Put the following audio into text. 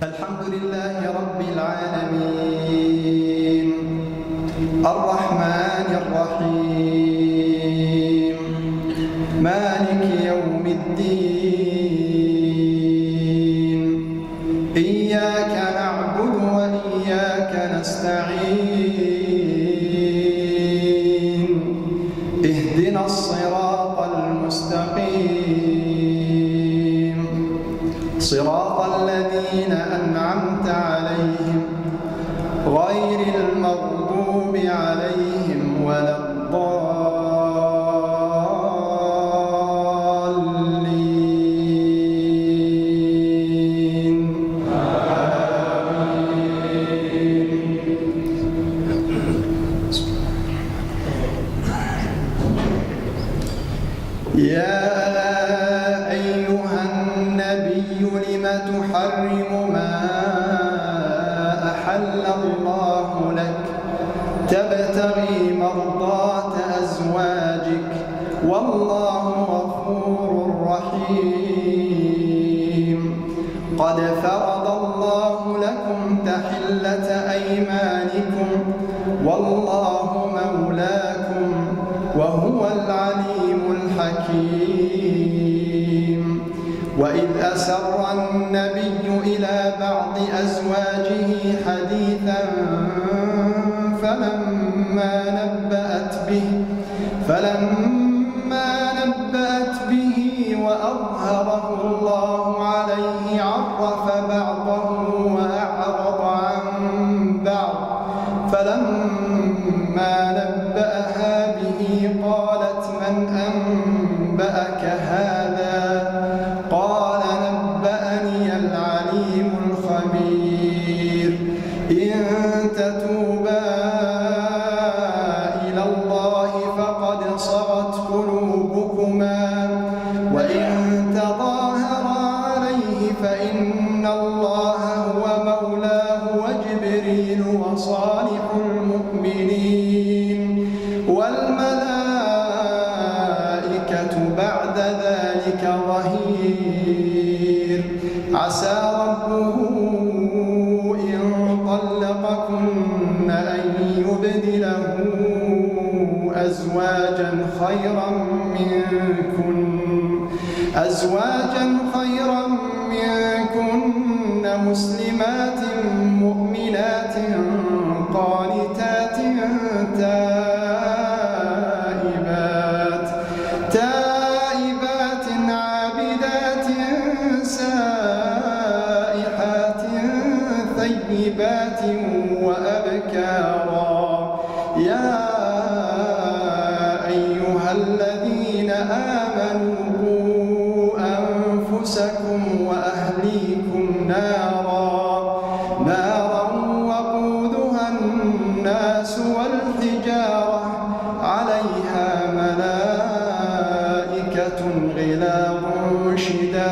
الحمد لله رب العالمين الرحمن الرحيم مالك يوم الدين إياك نعبد وإياك نستعين اهدنا الصراط المستقيم صراط الذين أنعمت عليهم غير المغضوب عليهم ولا الضالين يا أيها النبي لم تحرم ما أحل الله لك تبتغي مرضات أزواجك والله غفور رحيم قد فرض الله لكم تحلة أيمانكم والله مولاكم وهو العليم الحكيم وإذ أسر النبي إلى بعض أزواجه حديثا فلما نبأت به وأظهره الله عليه عرف بعضه وأعرض عن بعض فلما نبأها به قالت من أنبأك هذا قال نبأني العليم الخبير إن تتوبا إلى الله فقد صغت قلوبكما وإن تظاهرا عليه فإن الله هو مولاه وجبريل وصالح المؤمنين والملائكة بعد ذلك ظهير عسى ربه إن طلقكن أن يبدله أزواجا خيرا منكن مسلمات مؤمنات قانتات تائبات عابدات سائحات ثيبات وأبكارا يا أيها الذين آمنوا قوا أنفسكم وأهليكم نارا وقودها الناس والحجارة عليها ملائكة غلاظ شداد